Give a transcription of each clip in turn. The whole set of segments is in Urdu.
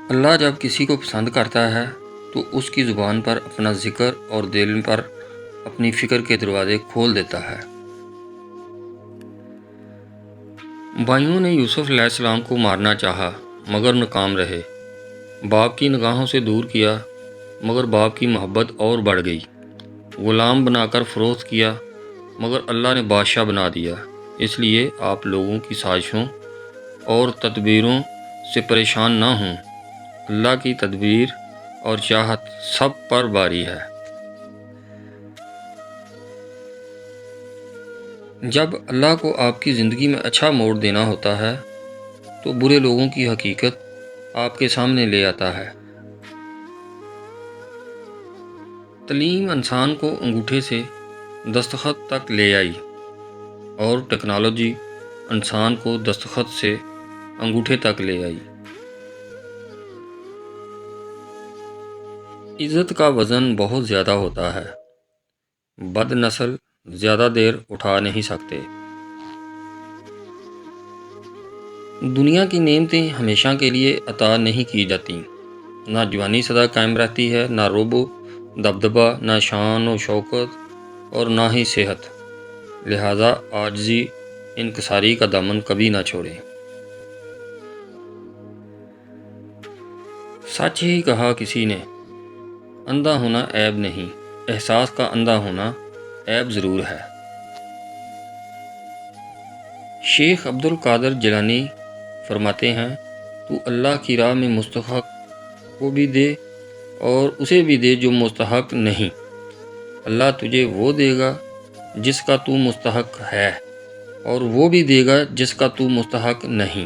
اللہ جب کسی کو پسند کرتا ہے تو اس کی زبان پر اپنا ذکر اور دل پر اپنی فکر کے دروازے کھول دیتا ہے۔ بھائیوں نے یوسف علیہ السلام کو مارنا چاہا مگر ناکام رہے۔ باپ کی نگاہوں سے دور کیا مگر باپ کی محبت اور بڑھ گئی۔ غلام بنا کر فروخت کیا مگر اللہ نے بادشاہ بنا دیا۔ اس لیے آپ لوگوں کی سازشوں اور تدبیروں سے پریشان نہ ہوں۔ اللہ کی تدبیر اور چاہت سب پر باری ہے۔ جب اللہ کو آپ کی زندگی میں اچھا موڑ دینا ہوتا ہے تو برے لوگوں کی حقیقت آپ کے سامنے لے آتا ہے۔ تعلیم انسان کو انگوٹھے سے دستخط تک لے آئی اور ٹیکنالوجی انسان کو دستخط سے انگوٹھے تک لے آئی۔ عزت کا وزن بہت زیادہ ہوتا ہے، بد نسل زیادہ دیر اٹھا نہیں سکتے۔ دنیا کی نعمتیں ہمیشہ کے لیے عطا نہیں کی جاتی۔ نہ جوانی سدا قائم رہتی ہے، نہ روب و دبدبہ، نہ شان و شوکت اور نہ ہی صحت۔ لہذا عاجزی انکساری کا دامن کبھی نہ چھوڑیں۔ سچ ہی کہا کسی نے، اندھا ہونا عیب نہیں، احساس کا اندھا ہونا عیب ضرور ہے۔ شیخ عبد القادر جیلانی فرماتے ہیں، تو اللہ کی راہ میں مستحق کو بھی دے اور اسے بھی دے جو مستحق نہیں۔ اللہ تجھے وہ دے گا جس کا تو مستحق ہے اور وہ بھی دے گا جس کا تو مستحق نہیں۔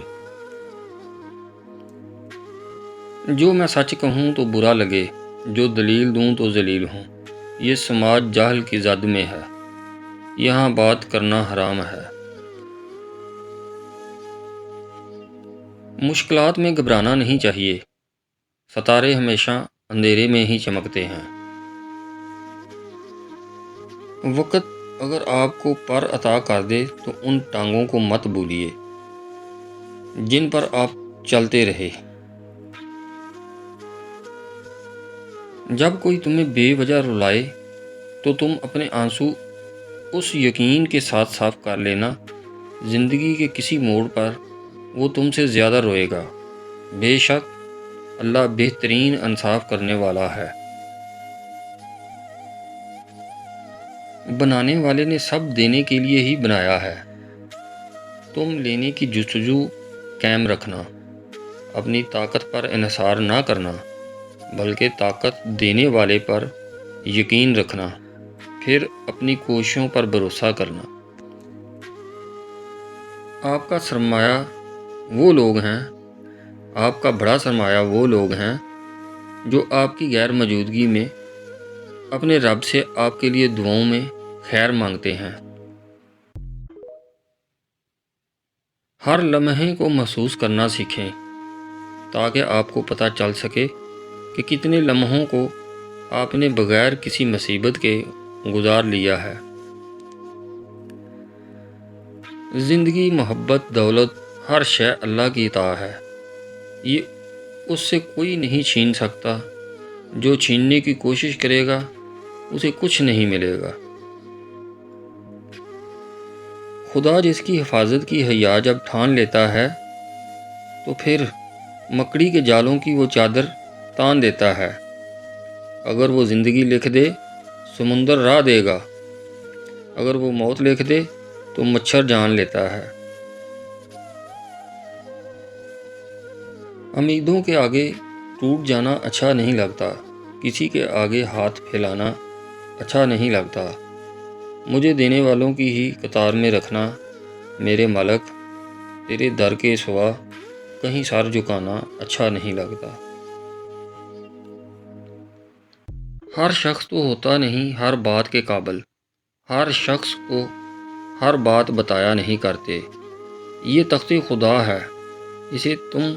جو میں سچ کہوں تو برا لگے، جو دلیل دوں تو ذلیل ہوں۔ یہ سماج جہل کی زد میں ہے، یہاں بات کرنا حرام ہے۔ مشکلات میں گھبرانا نہیں چاہیے، ستارے ہمیشہ اندھیرے میں ہی چمکتے ہیں۔ وقت اگر آپ کو پر عطا کر دے تو ان ٹانگوں کو مت بھولیے جن پر آپ چلتے رہے۔ جب کوئی تمہیں بے وجہ رلائے تو تم اپنے آنسو اس یقین کے ساتھ صاف کر لینا، زندگی کے کسی موڑ پر وہ تم سے زیادہ روئے گا۔ بے شک اللہ بہترین انصاف کرنے والا ہے۔ بنانے والے نے سب دینے کے لیے ہی بنایا ہے، تم لینے کی جستجو قائم رکھنا، اپنی طاقت پر انحصار نہ کرنا بلکہ طاقت دینے والے پر یقین رکھنا، پھر اپنی کوششوں پر بھروسہ کرنا۔ آپ کا سرمایہ وہ لوگ ہیں، آپ کا بڑا سرمایہ وہ لوگ ہیں جو آپ کی غیر موجودگی میں اپنے رب سے آپ کے لیے دعاؤں میں خیر مانگتے ہیں۔ ہر لمحے کو محسوس کرنا سیکھیں تاکہ آپ کو پتہ چل سکے کہ کتنے لمحوں کو آپ نے بغیر کسی مصیبت کے گزار لیا ہے۔ زندگی، محبت، دولت، ہر شے اللہ کی عطا ہے، یہ اس سے کوئی نہیں چھین سکتا۔ جو چھیننے کی کوشش کرے گا اسے کچھ نہیں ملے گا۔ خدا جس کی حفاظت کی حیا جب ٹھان لیتا ہے تو پھر مکڑی کے جالوں کی وہ چادر تان دیتا ہے۔ اگر وہ زندگی لکھ دے سمندر راہ دے گا، اگر وہ موت لکھ دے تو مچھر جان لیتا ہے۔ امیدوں کے آگے ٹوٹ جانا اچھا نہیں لگتا، کسی کے آگے ہاتھ پھیلانا اچھا نہیں لگتا۔ مجھے دینے والوں کی ہی قطار میں رکھنا میرے مالک، تیرے در کے سوا کہیں سر جھکانا اچھا نہیں لگتا۔ ہر شخص تو ہوتا نہیں ہر بات کے قابل، ہر شخص کو ہر بات بتایا نہیں کرتے۔ یہ تخت خدا ہے، اسے تم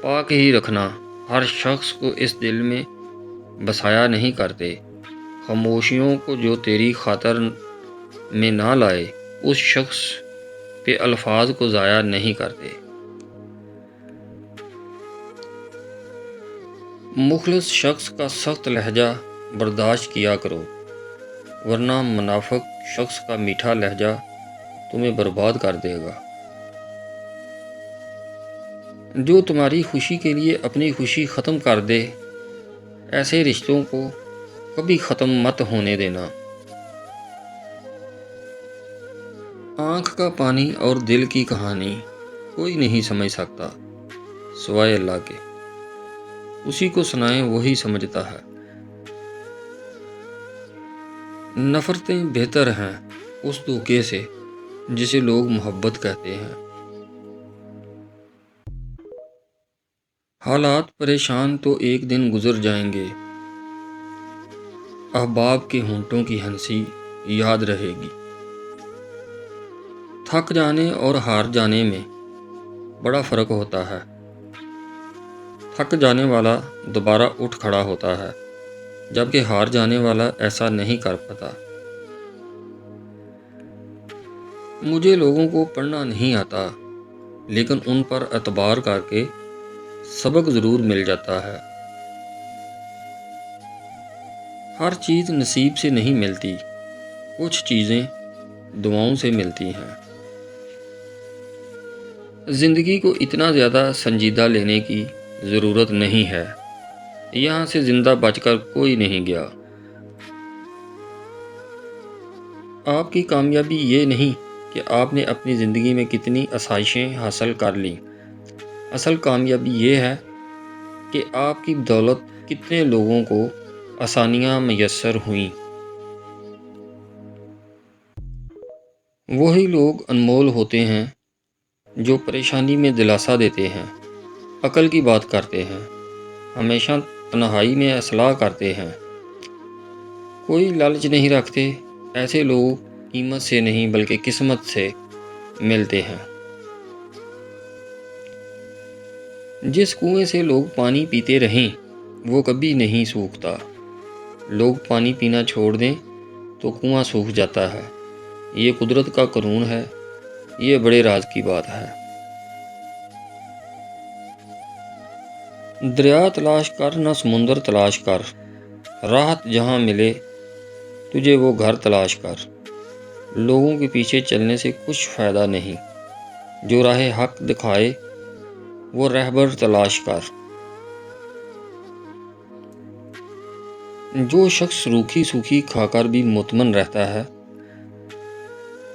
پاک ہی رکھنا، ہر شخص کو اس دل میں بسایا نہیں کرتے۔ خاموشیوں کو جو تیری خاطر میں نہ لائے اس شخص پہ الفاظ کو ضائع نہیں کرتے۔ مخلص شخص کا سخت لہجہ برداشت کیا کرو، ورنہ منافق شخص کا میٹھا لہجہ تمہیں برباد کر دے گا۔ جو تمہاری خوشی کے لیے اپنی خوشی ختم کر دے، ایسے رشتوں کو کبھی ختم مت ہونے دینا۔ آنکھ کا پانی اور دل کی کہانی کوئی نہیں سمجھ سکتا سوائے اللہ کے، اسی کو سنائیں وہی سمجھتا ہے۔ نفرتیں بہتر ہیں اس دھوکے سے جسے لوگ محبت کہتے ہیں۔ حالات پریشان تو ایک دن گزر جائیں گے، احباب کے ہونٹوں کی ہنسی یاد رہے گی۔ تھک جانے اور ہار جانے میں بڑا فرق ہوتا ہے۔ تھک جانے والا دوبارہ اٹھ کھڑا ہوتا ہے، جبکہ ہار جانے والا ایسا نہیں کر پاتا۔ مجھے لوگوں کو پڑھنا نہیں آتا، لیکن ان پر اعتبار کر کے سبق ضرور مل جاتا ہے۔ ہر چیز نصیب سے نہیں ملتی، کچھ چیزیں دعاؤں سے ملتی ہیں۔ زندگی کو اتنا زیادہ سنجیدہ لینے کی ضرورت نہیں ہے، یہاں سے زندہ بچ کر کوئی نہیں گیا۔ آپ کی کامیابی یہ نہیں کہ آپ نے اپنی زندگی میں کتنی آسائشیں حاصل کر لیں، اصل کامیابی یہ ہے کہ آپ کی بدولت کتنے لوگوں کو آسانیاں میسر ہوئیں۔ وہی لوگ انمول ہوتے ہیں جو پریشانی میں دلاسا دیتے ہیں، عقل کی بات کرتے ہیں، ہمیشہ تنہائی میں اصلاح کرتے ہیں، کوئی لالچ نہیں رکھتے۔ ایسے لوگ قیمت سے نہیں بلکہ قسمت سے ملتے ہیں۔ جس کنویں سے لوگ پانی پیتے رہیں وہ کبھی نہیں سوکھتا، لوگ پانی پینا چھوڑ دیں تو کنواں سوکھ جاتا ہے۔ یہ قدرت کا قانون ہے، یہ بڑے راز کی بات ہے۔ دریا تلاش کر نہ سمندر تلاش کر، راحت جہاں ملے تجھے وہ گھر تلاش کر۔ لوگوں کے پیچھے چلنے سے کچھ فائدہ نہیں، جو راہ حق دکھائے وہ رہبر تلاش کر۔ جو شخص روکھی سوکھی کھا کر بھی مطمئن رہتا ہے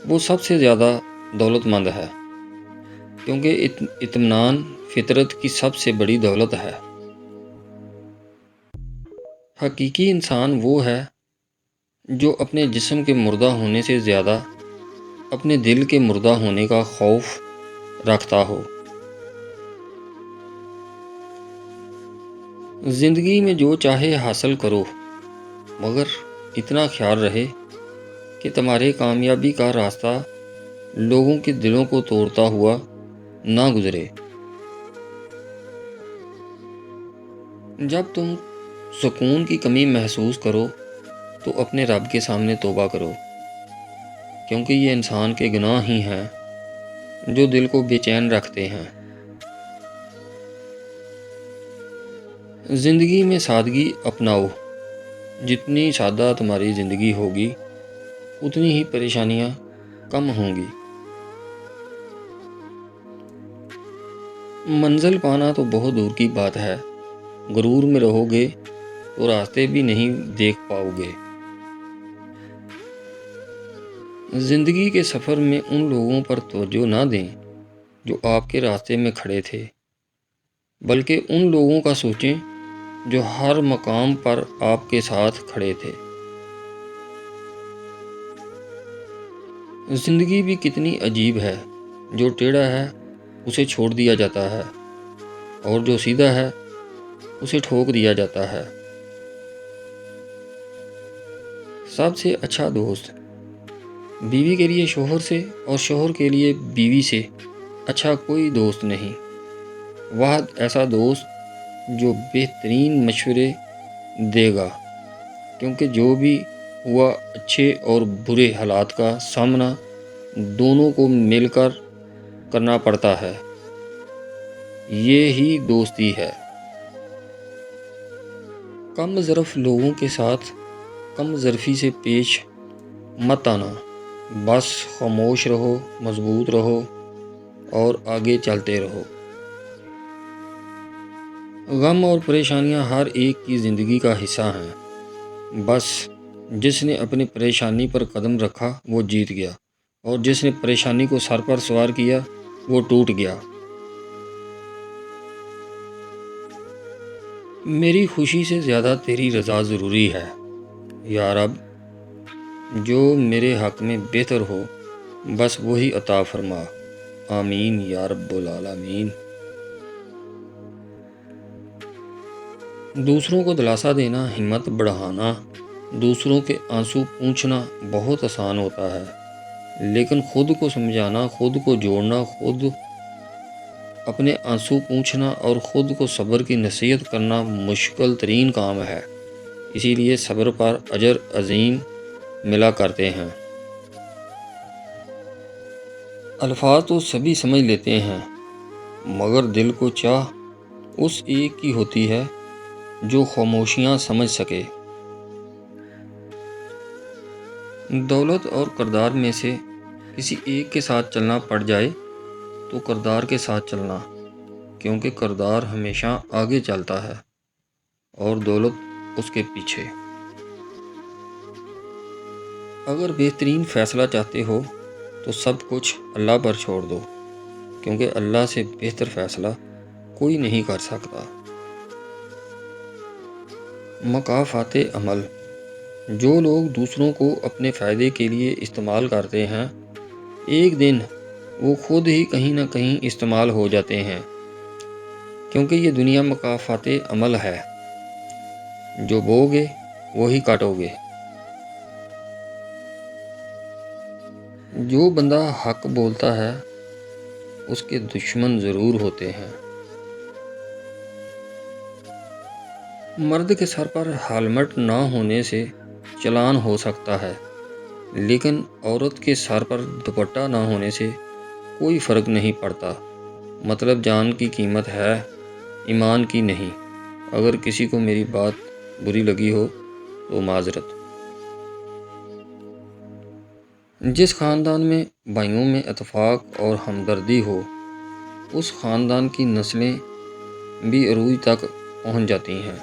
وہ سب سے زیادہ دولت مند ہے، کیونکہ اطمینان فطرت کی سب سے بڑی دولت ہے۔ حقیقی انسان وہ ہے جو اپنے جسم کے مردہ ہونے سے زیادہ اپنے دل کے مردہ ہونے کا خوف رکھتا ہو۔ زندگی میں جو چاہے حاصل کرو، مگر اتنا خیال رہے کہ تمہارے کامیابی کا راستہ لوگوں کے دلوں کو توڑتا ہوا نہ گزرے۔ جب تم سکون کی کمی محسوس کرو تو اپنے رب کے سامنے توبہ کرو، کیونکہ یہ انسان کے گناہ ہی ہیں جو دل کو بے چین رکھتے ہیں۔ زندگی میں سادگی اپناؤ، جتنی سادہ تمہاری زندگی ہوگی اتنی ہی پریشانیاں کم ہوں گی۔ منزل پانا تو بہت دور کی بات ہے، غرور میں رہو گے تو راستے بھی نہیں دیکھ پاؤ گے۔ زندگی کے سفر میں ان لوگوں پر توجہ نہ دیں جو آپ کے راستے میں کھڑے تھے، بلکہ ان لوگوں کا سوچیں جو ہر مقام پر آپ کے ساتھ کھڑے تھے۔ زندگی بھی کتنی عجیب ہے، جو ٹیڑھا ہے اسے چھوڑ دیا جاتا ہے اور جو سیدھا ہے اسے ٹھوک دیا جاتا ہے۔ سب سے اچھا دوست بیوی کے لیے شوہر سے اور شوہر کے لیے بیوی سے اچھا کوئی دوست نہیں۔ واحد ایسا دوست جو بہترین مشورے دے گا، کیونکہ جو بھی ہوا اچھے اور برے حالات کا سامنا دونوں کو مل کر کرنا پڑتا ہے، یہ ہی دوستی ہے۔ کم ظرف لوگوں کے ساتھ کم ظرفی سے پیش مت آنا، بس خاموش رہو، مضبوط رہو اور آگے چلتے رہو۔ غم اور پریشانیاں ہر ایک کی زندگی کا حصہ ہیں، بس جس نے اپنی پریشانی پر قدم رکھا وہ جیت گیا، اور جس نے پریشانی کو سر پر سوار کیا وہ ٹوٹ گیا۔ میری خوشی سے زیادہ تیری رضا ضروری ہے یا رب، جو میرے حق میں بہتر ہو بس وہی عطا فرما، آمین یا رب العالمین۔ دوسروں کو دلاسا دینا، ہمت بڑھانا، دوسروں کے آنسو پوچھنا بہت آسان ہوتا ہے، لیکن خود کو سمجھانا، خود کو جوڑنا، خود اپنے آنسو پوچھنا اور خود کو صبر کی نصیحت کرنا مشکل ترین کام ہے۔ اسی لیے صبر پر اجر عظیم ملا کرتے ہیں۔ الفاظ تو سبھی سمجھ لیتے ہیں، مگر دل کو چاہ اس ایک کی ہوتی ہے جو خاموشیاں سمجھ سکے۔ دولت اور کردار میں سے کسی ایک کے ساتھ چلنا پڑ جائے تو کردار کے ساتھ چلنا، کیونکہ کردار ہمیشہ آگے چلتا ہے اور دولت اس کے پیچھے۔ اگر بہترین فیصلہ چاہتے ہو تو سب کچھ اللہ پر چھوڑ دو، کیونکہ اللہ سے بہتر فیصلہ کوئی نہیں کر سکتا۔ مکافات عمل: جو لوگ دوسروں کو اپنے فائدے کے لیے استعمال کرتے ہیں، ایک دن وہ خود ہی کہیں نہ کہیں استعمال ہو جاتے ہیں، کیونکہ یہ دنیا مکافات عمل ہے، جو بوگے وہی کاٹو گے۔ جو بندہ حق بولتا ہے اس کے دشمن ضرور ہوتے ہیں۔ مرد کے سر پر ہیلمٹ نہ ہونے سے چلان ہو سکتا ہے، لیکن عورت کے سر پر دوپٹہ نہ ہونے سے کوئی فرق نہیں پڑتا۔ مطلب جان کی قیمت ہے، ایمان کی نہیں۔ اگر کسی کو میری بات بری لگی ہو تو معذرت۔ جس خاندان میں بھائیوں میں اتفاق اور ہمدردی ہو، اس خاندان کی نسلیں بھی عروج تک پہنچ جاتی ہیں۔